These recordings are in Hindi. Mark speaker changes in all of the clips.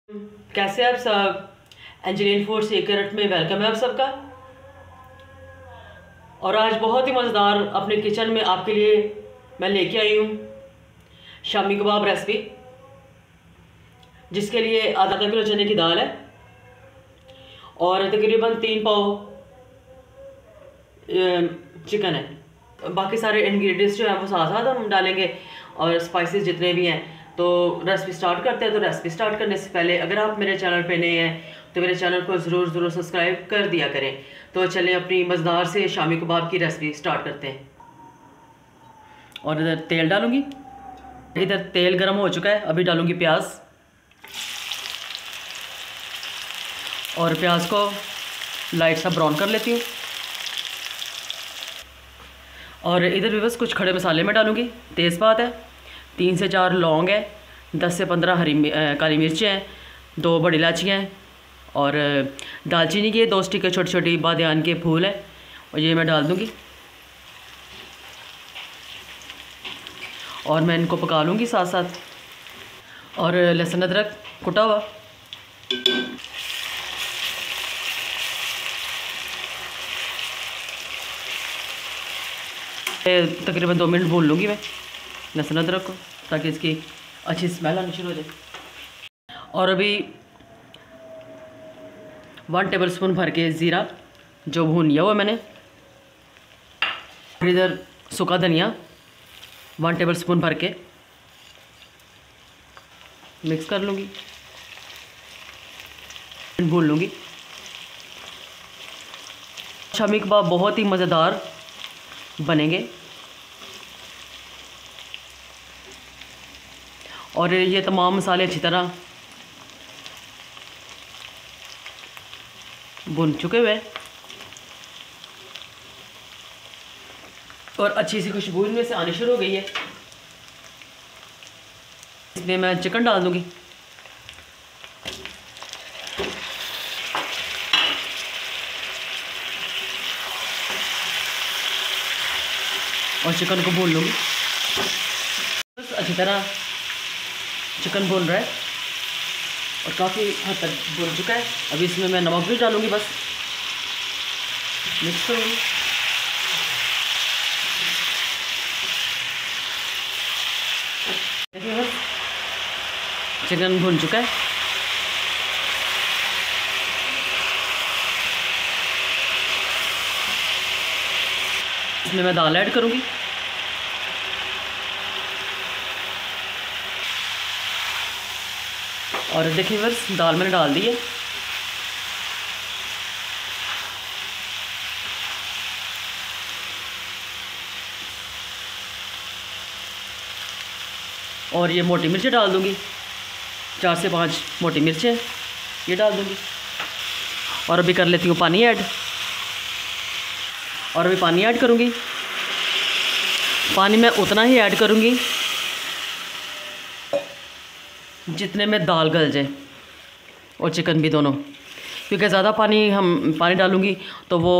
Speaker 1: कैसे आप सब। एंजेलिन फूड सीक्रेट में वेलकम है आप सबका। और आज बहुत ही मज़ेदार अपने किचन में आपके लिए मैं लेके आई हूँ शामी कबाब रेसिपी, जिसके लिए आधा किलो चने की दाल है और तकरीबन 3 पाव चिकन है। बाकी सारे इंग्रेडिएंट्स जो है वो साथ साथ हम डालेंगे और स्पाइसेस जितने भी हैं। तो रेसिपी स्टार्ट करते हैं। तो रेसिपी स्टार्ट करने से पहले अगर आप मेरे चैनल पे नए हैं तो मेरे चैनल को ज़रूर सब्सक्राइब कर दिया करें। तो चलें अपनी मज़ेदार से शामी कबाब की रेसिपी स्टार्ट करते हैं। और इधर तेल डालूँगी। इधर तेल गर्म हो चुका है, अभी डालूँगी प्याज। और प्याज को लाइट सा ब्राउन कर लेती हूँ। और इधर भी बस कुछ खड़े मसाले में डालूँगी। तेज़पात है, 3 से 4 लौंग है, 10 से 15 काली मिर्चें हैं, 2 बड़ी इलायचियाँ हैं और दालचीनी की 2 स्टिक छोटी छोटी बादियान के फूल है और ये मैं डाल दूँगी। और मैं इनको पका लूँगी साथ साथ। और लहसुन अदरक कुटा हुआ, तकरीबन 2 मिनट भून लूँगी मैं लहसुन अदरक को, ताकि इसकी अच्छी स्मेल आनी शुरू हो जाए। और अभी 1 टेबलस्पून भर के ज़ीरा जो भून लिया हुआ मैंने। फिर इधर सूखा धनिया 1 टेबलस्पून भर के मिक्स कर लूँगी, भून लूँगी। शामी कबाब बहुत ही मज़ेदार बनेंगे। और ये तमाम मसाले अच्छी तरह भुन चुके हुए और अच्छी सी खुशबू इनमें से आनी शुरू हो गई है। इसमें मैं चिकन डाल दूंगी। और चिकन को भून लूँगी। बस अच्छी तरह चिकन भून रहा है और काफ़ी हद तक भून चुका है। अभी इसमें मैं नमक भी डालूँगी, बस मिक्स करूँगी। देखिए बस चिकन भून चुका है। इसमें मैं दाल ऐड करूँगी। और देखिए बस दाल मैंने डाल दी है। और ये मोटी मिर्चें डाल दूँगी, 4 से 5 मोटी मिर्चें ये डाल दूँगी। और अभी कर लेती हूँ पानी ऐड। और अभी पानी ऐड करूँगी। पानी मैं उतना ही ऐड करूँगी जितने में दाल गल जाए और चिकन भी दोनों, क्योंकि ज़्यादा पानी डालूँगी तो वो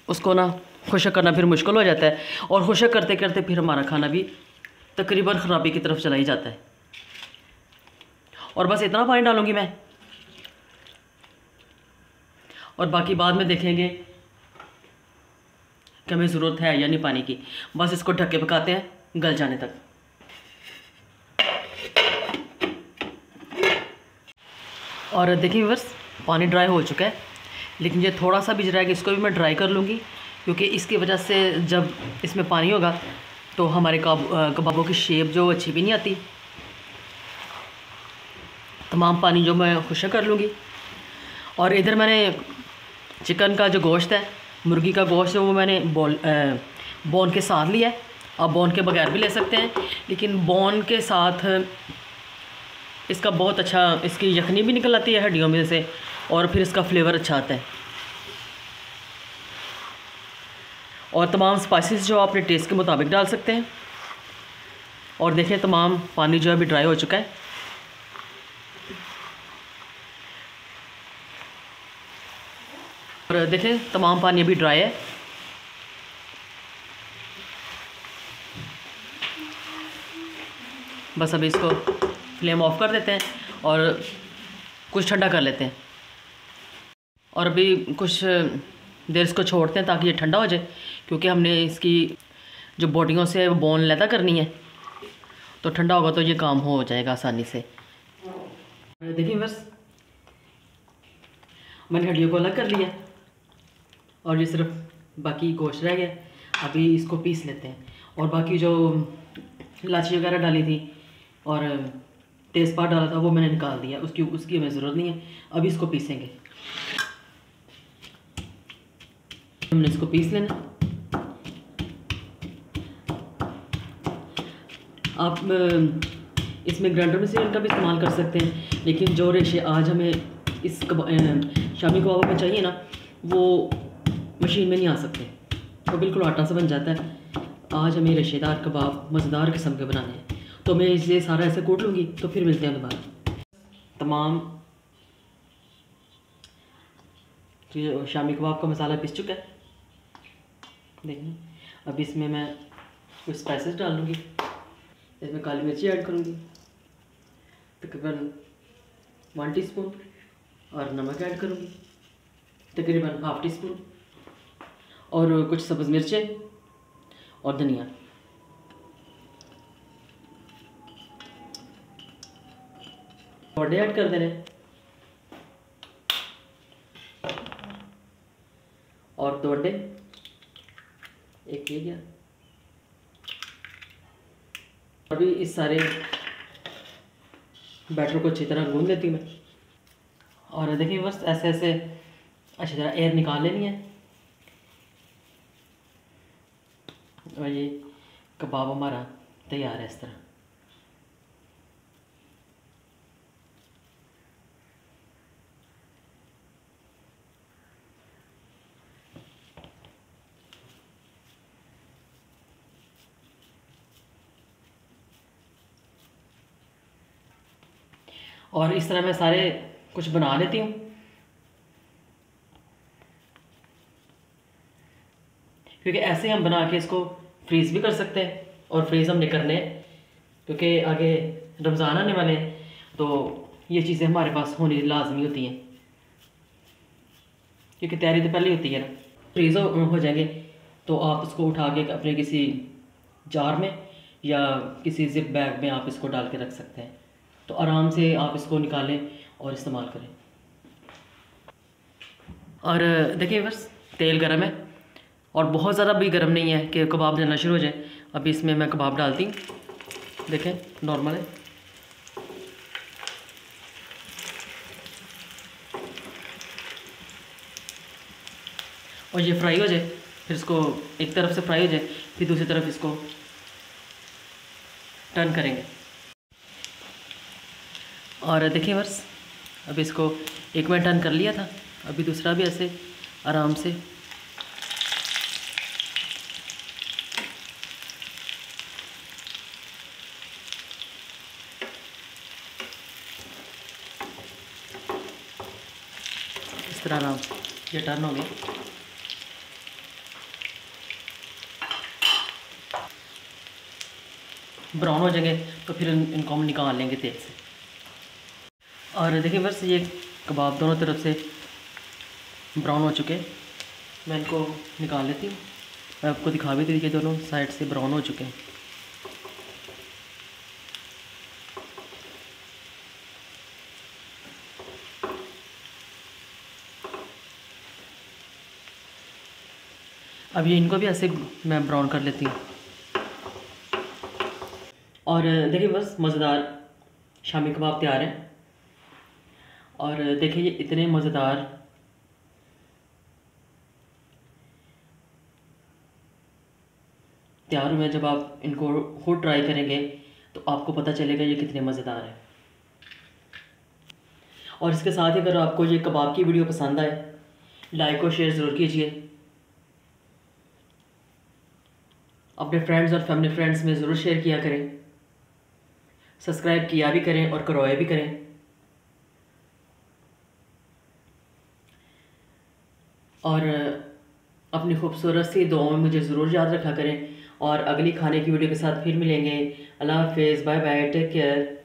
Speaker 1: उसको ना खुशक करना फिर मुश्किल हो जाता है। और खुशक करते करते फिर हमारा खाना भी तकरीबन ख़राबी की तरफ चला ही जाता है। और बस इतना पानी डालूँगी मैं, और बाकी बाद में देखेंगे कि हमें ज़रूरत है या नहीं पानी की। बस इसको ढक के पकाते हैं गल जाने तक। और देखिए बस पानी ड्राई हो चुका है, लेकिन ये थोड़ा सा भिज रहा है कि इसको भी मैं ड्राई कर लूँगी, क्योंकि इसकी वजह से जब इसमें पानी होगा तो हमारे कबाबों की शेप जो अच्छी भी नहीं आती। तमाम पानी जो मैं खुशक कर लूँगी। और इधर मैंने चिकन का जो गोश्त है, मुर्गी का गोश्त है, वो मैंने बोन के साथ लिया है। आप बोन के बगैर भी ले सकते हैं, लेकिन बोन के साथ इसका बहुत अच्छा, इसकी यखनी भी निकल आती है हड्डियों में से, और फिर इसका फ्लेवर अच्छा आता है। और तमाम स्पाइसेस जो आप अपने टेस्ट के मुताबिक डाल सकते हैं। और देखें तमाम पानी जो है अभी ड्राई हो चुका है। और देखें तमाम पानी अभी ड्राई है। बस अभी इसको फ्लेम ऑफ कर देते हैं और कुछ ठंडा कर लेते हैं और अभी कुछ देर इसको छोड़ते हैं ताकि ये ठंडा हो जाए, क्योंकि हमने इसकी जो बोटियों से वो बोन लैदा करनी है, तो ठंडा होगा तो ये काम हो जाएगा आसानी से। देखिए बस मैंने हड्डियों को अलग कर लिया और ये सिर्फ बाकी गोश्त रह गया। अभी इसको पीस लेते हैं और बाकी जो इलायची वगैरह डाली थी और तेज़पात डाला था वो मैंने निकाल दिया, उसकी हमें ज़रूरत नहीं है। अभी इसको पीसेंगे, हमने इसको पीस लेना। आप इसमें ग्राइंडर मशीन का भी इस्तेमाल कर सकते हैं, लेकिन जो रेशे आज हमें इस शामी कबाब में चाहिए ना, वो मशीन में नहीं आ सकते, वो बिल्कुल आटा सा बन जाता है। आज हमें रेशेदार कबाब मज़ेदार किस्म के बनाने हैं, तो मैं इसे सारा ऐसे कूट लूँगी, तो फिर मिलते हैं दोबारा। तमाम जो शामी कबाब का मसाला पिस चुका है, देखिए। अब इसमें मैं कुछ स्पाइसेस डाल लूँगी। इसमें काली मिर्ची ऐड करूँगी तकरीबन 1 टीस्पून, और नमक ऐड करूँगी तकरीबन ½ टीस्पून, और कुछ सब्ज़ मिर्चें और धनिया। थोड़े ऐड कर देने और 2 अंडे, एक ये गया। अभी इस सारे बैटर को अच्छी तरह गूंद लेती हूँ मैं। और देखिए बस ऐसे ऐसे अच्छी तरह एयर निकाल लेनी है और ये कबाब हमारा तैयार है इस तरह। और इस तरह मैं सारे कुछ बना लेती हूँ, क्योंकि ऐसे हम बना के इसको फ्रीज़ भी कर सकते हैं। और फ्रीज़ हमने करने हैं क्योंकि आगे रमज़ान आने वाले हैं, तो ये चीज़ें हमारे पास होनी लाजमी होती हैं, क्योंकि तैयारी तो पहले होती है ना। फ्रीज़ हो जाएंगे तो आप इसको उठा के अपने किसी जार में या किसी जिप बैग में आप इसको डाल के रख सकते हैं, तो आराम से आप इसको निकालें और इस्तेमाल करें। और देखिए बस तेल गरम है और बहुत ज़्यादा भी गरम नहीं है कि कबाब जलना शुरू हो जाए। अभी इसमें मैं कबाब डालती हूँ, देखें नॉर्मल है। और ये फ्राई हो जाए, फिर इसको एक तरफ से फ्राई हो जाए, फिर दूसरी तरफ इसको टर्न करेंगे। और देखिए बस अभी इसको एक में टर्न कर लिया था, अभी दूसरा भी ऐसे आराम से। इस तरह आराम से ये टर्न हो गया। ब्राउन हो जाएंगे तो फिर इनको हम निकाल लेंगे तेल से। और देखिए बस ये कबाब दोनों तरफ से ब्राउन हो चुके हैं, मैं इनको निकाल लेती हूँ। मैं आपको दिखा भी दी कि दोनों साइड से ब्राउन हो चुके हैं। अब ये इनको भी ऐसे मैं ब्राउन कर लेती हूँ। और देखिए बस मज़ेदार शामी कबाब तैयार हैं। और देखिए ये इतने मज़ेदार तैयार हुए हैं। जब आप इनको खुद ट्राई करेंगे तो आपको पता चलेगा ये कितने मज़ेदार हैं। और इसके साथ ही अगर आपको ये कबाब की वीडियो पसंद आए, लाइक और शेयर ज़रूर कीजिए, अपने फ्रेंड्स और फैमिली फ्रेंड्स में ज़रूर शेयर किया करें, सब्सक्राइब किया भी करें और करवाए भी करें। और अपनी खूबसूरत सी दुआओं में मुझे ज़रूर याद रखा करें। और अगली खाने की वीडियो के साथ फिर मिलेंगे। अल्लाह हाफ़िज़, बाय बाय, टेक केयर।